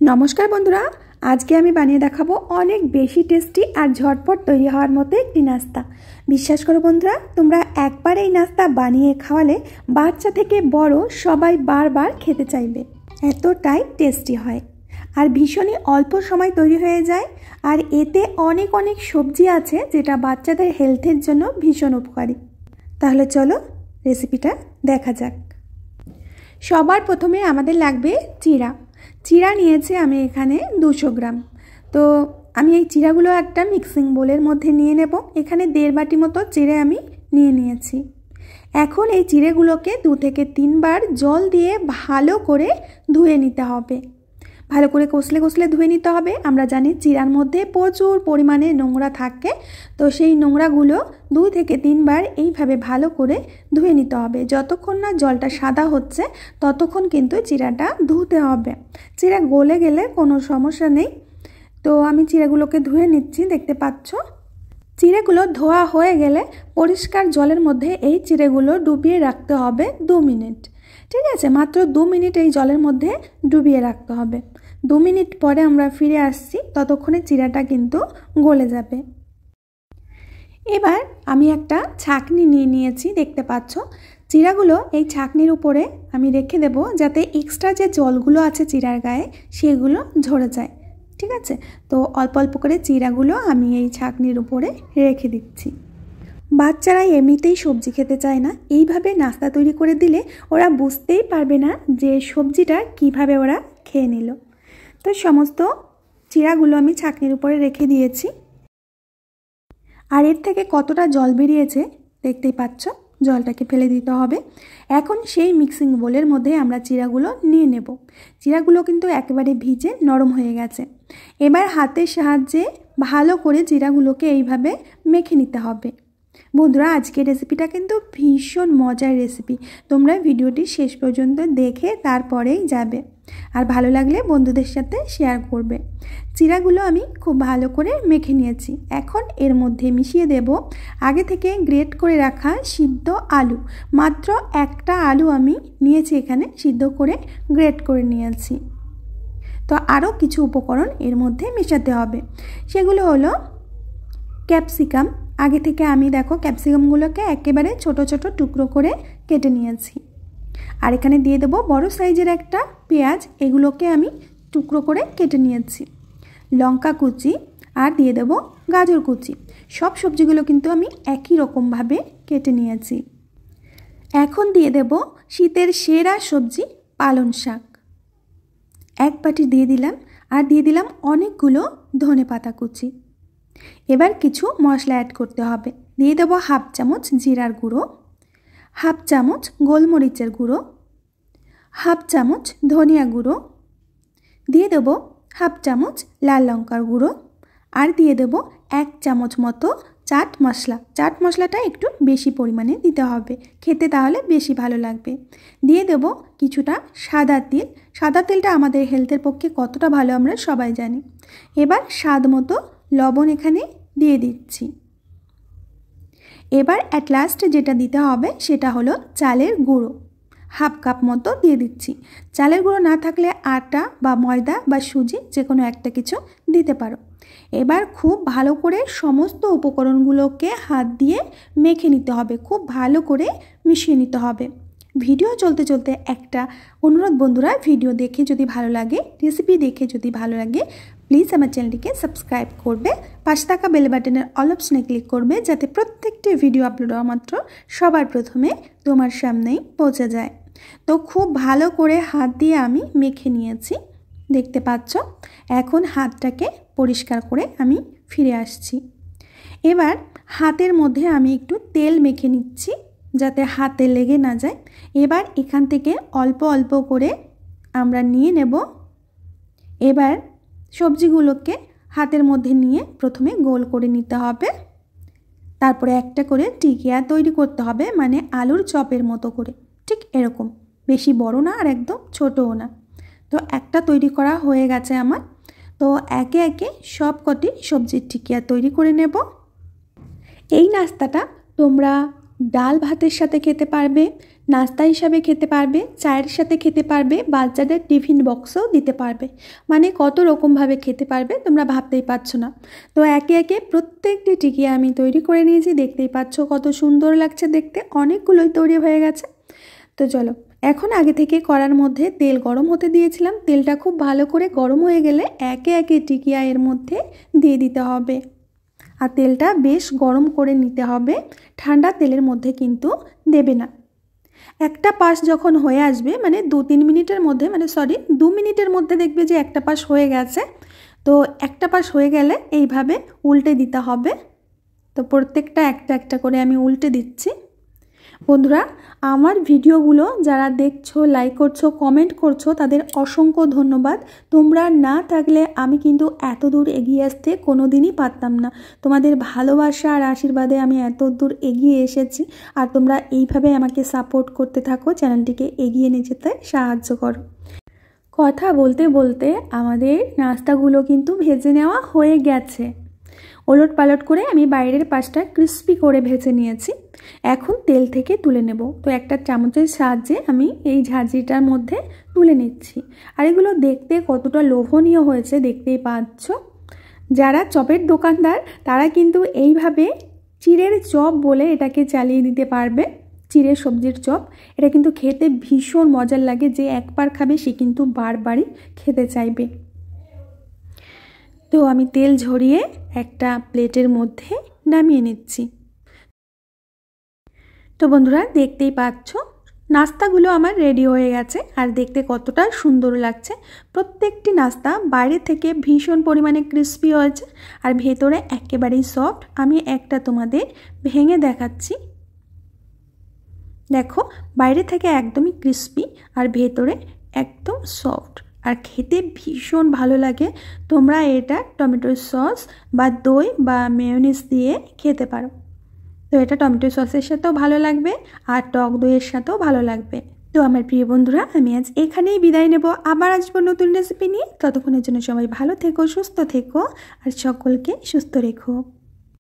नमस्कार बंधुरा आज के आमी बानिये देखाबो अनेक बेशी टेस्टी और झटपट तैरी हওয়ার मतो एकटी नास्ता। विश्वास करो बंधुरा तोमरा एकबार एई नास्ता बानिये खावाले बाच्चा थेके बड़ो सबाई बार बार खेते चाइबे, एतटाई टेस्टी हय और भीषण अल्प समय तैरी हये जाय और एते अनेक अनेक सब्जी आछे जेटा बाच्चादेर हेल्थेर जोन्नो भीषण उपकारी। ताहले चलो रेसिपिटा देखा जाक। सबार प्रथमे आमादेर लागबे चिड़ा। चिड़ा निয়েছি আমি এখানে 200 গ্রাম। তো আমি এই চিড়াগুলো একটা মিক্সিং বোলের মধ্যে নিয়ে নেব। এখানে 1.5 বাটি মতো চিড়ে আমি নিয়ে নিয়েছি। এখন এই চিড়েগুলোকে 2 থেকে 3 বার জল দিয়ে ভালো করে ধুয়ে নিতে হবে। ভালো করে কষলে কষলে ধুয়ে নিতে হবে। আমরা জানি চিড়ার মধ্যে প্রচুর পরিমাণে নোংরা থাকে, তো সেই নোংরাগুলো 2 থেকে 3 বার এইভাবে ভালো করে ধুয়ে নিতে হবে। যতক্ষণ না জলটা সাদা হচ্ছে ততক্ষণ কিন্তু চিড়াটা ধুতে হবে। চিড়া গলে গেলে কোনো সমস্যা নেই। তো আমি চিড়াগুলোকে ধুয়ে নিচ্ছি, দেখতে পাচ্ছ। চিড়েগুলো ধোয়া হয়ে গেলে পরিষ্কার জলের মধ্যে এই চিড়েগুলো ডুবিয়ে রাখতে হবে 2 মিনিট। ঠিক আছে, মাত্র 2 মিনিট এই জলের মধ্যে ডুবিয়ে রাখতে হবে। 2 মিনিট পরে আমরা ফিরে আসছি, ততক্ষণে চিড়াটা কিন্তু গলে যাবে। এবার আমি একটা ছাঁকনি নিয়ে নিয়েছি, দেখতে পাচ্ছ। চিড়াগুলো এই ছাঁকনির উপরে আমি রেখে দেব যাতে এক্সট্রা যে জলগুলো আছে চিড়ার গায়ে সেগুলো ঝরে যায়। ঠিক আছে, তো অল্প অল্প করে চিড়াগুলো আমি এই ছাঁকনির উপরে রেখে দিচ্ছি। বাচ্চারা এমনিতেই সবজি খেতে চায় না, এইভাবে নাস্তা তৈরি করে দিলে ওরা বুঝতেই পারবে না যে সবজিটা কিভাবে ওরা খেয়ে নিল। তো সমস্ত চিড়াগুলো আমি ছাঁকনির উপরে রেখে দিয়েছি। আর এর থেকে কতটা জল বেরিয়েছে দেখতেই পাচ্ছ, জলটাকে ফেলে দিতে হবে। এখন সেই মিক্সিং বোলের মধ্যে আমরা চিড়াগুলো নিয়ে নেব। চিড়াগুলো কিন্তু একেবারে ভিজে নরম হয়ে গেছে। এবার হাতের সাহায্যে ভালো করে চিড়াগুলোকে এইভাবে মেখে নিতে হবে। বন্ধুরা, আজকের রেসিপিটা কিন্তু ভীষণ মজার রেসিপি। তোমরা ভিডিওটি শেষ পর্যন্ত দেখে তারপরেই যাবে, আর ভালো লাগলে বন্ধুদের সাথে শেয়ার করবে। চিড়াগুলো আমি খুব ভালো করে মেখে নিয়েছি। এখন এর মধ্যে মিশিয়ে দেব আগে থেকে গ্রেট করে রাখা সিদ্ধ আলু। মাত্র একটা আলু আমি নিয়েছি, এখানে সিদ্ধ করে গ্রেট করে নিয়েছি। তো আরও কিছু উপকরণ এর মধ্যে মেশাতে হবে। সেগুলো হলো ক্যাপসিকাম। আগে থেকে আমি দেখো ক্যাপসিকামগুলোকে একেবারে ছোট ছোট টুকরো করে কেটে নিয়েছি। আর এখানে দিয়ে দেবো বড় সাইজের একটা পেঁয়াজ, এগুলোকে আমি টুকরো করে কেটে নিয়েছি। লঙ্কা কুচি আর দিয়ে দেবো গাজর কুচি। সব সবজিগুলো কিন্তু আমি একই রকমভাবে কেটে নিয়েছি। এখন দিয়ে দেব শীতের সেরা সবজি পালং শাক, 1 বাটি দিয়ে দিলাম। আর দিয়ে দিলাম অনেকগুলো ধনেপাতা কুচি। এবার কিছু মশলা অ্যাড করতে হবে। দিয়ে দেবো 1/2 চামচ জিরার গুঁড়ো, 1/2 চামচ গোলমরিচের গুঁড়ো, 1/2 চামচ ধনিয়া গুঁড়ো, দিয়ে দেবো 1/2 চামচ লাল লঙ্কার গুঁড়ো, আর দিয়ে দেবো 1 চামচ মতো চাট মশলা। চাট মশলাটা একটু বেশি পরিমাণে দিতে হবে খেতে, তাহলে বেশি ভালো লাগবে। দিয়ে দেবো কিছুটা সাদা তিল। সাদা তেলটা আমাদের হেলথের পক্ষে কতটা ভালো আমরা সবাই জানি। এবার স্বাদ মতো লবণ এখানে দিয়ে দিচ্ছি। এবার অ্যাট লাস্ট যেটা দিতে হবে সেটা হলো চালের গুঁড়ো, 1/2 কাপ মতো দিয়ে দিচ্ছি। চালের গুঁড়ো না থাকলে আটা বা ময়দা বা সুজি যে কোনো একটা কিছু দিতে পারো। এবার খুব ভালো করে সমস্ত উপকরণগুলোকে হাত দিয়ে মেখে নিতে হবে, খুব ভালো করে মিশিয়ে নিতে হবে। ভিডিও চলতে চলতে একটা অনুরোধ বন্ধুরা, ভিডিও দেখে যদি ভালো লাগে, রেসিপি দেখে যদি ভালো লাগে, প্লিজ আমার চ্যানেলটিকে সাবস্ক্রাইব করবে। পাশে থাকা বেল বাটনের অল অপশনে ক্লিক করবে যাতে প্রত্যেকটি ভিডিও আপলোড হওয়া মাত্র সবার প্রথমে তোমার সামনেই পৌঁছে যায়। তো খুব ভালো করে হাত দিয়ে আমি মেখে নিয়েছি, দেখতে পাচ্ছ। এখন হাতটাকে পরিষ্কার করে আমি ফিরে আসছি। এবার হাতের মধ্যে আমি একটু তেল মেখে নিচ্ছি যাতে হাতে লেগে না যায়। এবার এখান থেকে অল্প অল্প করে আমরা নিয়ে নেব। এবার সবজিগুলোকে হাতের মধ্যে নিয়ে প্রথমে গোল করে নিতে হবে, তারপরে একটা করে টিকিয়া তৈরি করতে হবে, মানে আলুর চপের মতো করে, ঠিক এরকম, বেশি বড় না আর একদম ছোটও না। তো একটা তৈরি করা হয়ে গেছে আমার। তো একে একে সব কটি সবজির টিকিয়া তৈরি করে নেব। এই নাস্তাটা তোমরা ডাল ভাতের সাথে খেতে পারবে, নাস্তা হিসাবে খেতে পারবে, চায়ের সাথে খেতে পারবে, বাচ্চাদের টিফিন বক্সেও দিতে পারবে। মানে কত রকমভাবে খেতে পারবে তোমরা ভাবতেই পারছো না। তো একে একে প্রত্যেকটি টিকিয়া আমি তৈরি করে নিয়েছি। দেখতেই পাচ্ছ কত সুন্দর লাগছে দেখতে, অনেকগুলোই তৈরি হয়ে গেছে। তো চলো, এখন আগে থেকে কড়ার মধ্যে তেল গরম হতে দিয়েছিলাম। তেলটা খুব ভালো করে গরম হয়ে গেলে একে একে টিকিয়া এর মধ্যে দিয়ে দিতে হবে। আর তেলটা বেশ গরম করে নিতে হবে, ঠান্ডা তেলের মধ্যে কিন্তু দেবে না। একটা পাশ যখন হয়ে আসবে, মানে 2 মিনিটের মধ্যে, 2 মিনিটের মধ্যে দেখবে যে একটা পাশ হয়ে গেছে। তো একটা পাশ হয়ে গেলে এইভাবে উল্টে দিতে হবে। তো প্রত্যেকটা একটা একটা করে আমি উল্টে দিচ্ছি। বন্ধুরা, আমার ভিডিওগুলো যারা দেখছো, লাইক করছো, কমেন্ট করছো, তাদের অসংখ্য ধন্যবাদ। তোমরা না থাকলে আমি কিন্তু এত দূর এগিয়ে আসতে কোনো দিনই পারতাম না। তোমাদের ভালোবাসা আর আশীর্বাদে আমি এত দূর এগিয়ে এসেছি। আর তোমরা এইভাবে আমাকে সাপোর্ট করতে থাকো, চ্যানেলটিকে এগিয়ে নিয়ে যেতে সাহায্য করো। কথা বলতে বলতে আমাদের নাস্তাগুলো কিন্তু ভেজে নেওয়া হয়ে গেছে। ওলট পালট করে আমি বাইরের পাশটা ক্রিস্পি করে ভেজে নিয়েছি। এখন তেল থেকে তুলে নেব। তো একটা চামচের সাহায্যে আমি এই ঝাঁঝরিটার মধ্যে তুলে নিচ্ছি। আর এগুলো দেখতে কতটা লোভনীয় হয়েছে দেখতেই পাচ্ছ। যারা চপের দোকানদার তারা কিন্তু এইভাবে চিড়ের চপ বলে এটাকে চালিয়ে দিতে পারবে। চিড়ের সবজির চপ, এটা কিন্তু খেতে ভীষণ মজার লাগে। যে একবার খাবে সে কিন্তু বারবারই খেতে চাইবে। তো আমি তেল ঝরিয়ে একটা প্লেটের মধ্যে নামিয়ে নিচ্ছি। তো বন্ধুরা, দেখতেই পাচ্ছ নাস্তাগুলো আমার রেডি হয়ে গেছে। আর দেখতে কতটা সুন্দর লাগছে। প্রত্যেকটি নাস্তা বাইরে থেকে ভীষণ পরিমাণে ক্রিস্পি হয়েছে আর ভেতরে একেবারেই সফট। আমি একটা তোমাদের ভেঙে দেখাচ্ছি। দেখো, বাইরে থেকে একদমই ক্রিস্পি আর ভেতরে একদম সফট, আর খেতে ভীষণ ভালো লাগে। তোমরা এটা টমেটো সস বা দই বা মেয়োনিজ দিয়ে খেতে পারো। তো এটা টমেটো সসের সাথেও ভালো লাগবে আর টক দইয়ের সাথেও ভালো লাগবে। তো আমার প্রিয় বন্ধুরা, আমি আজ এখানেই বিদায় নেব। আবার আসবো নতুন রেসিপি নিয়ে। ততক্ষণের জন্য সবাই ভালো থেকো, সুস্থ থেকো আর সকলকে সুস্থ রেখো।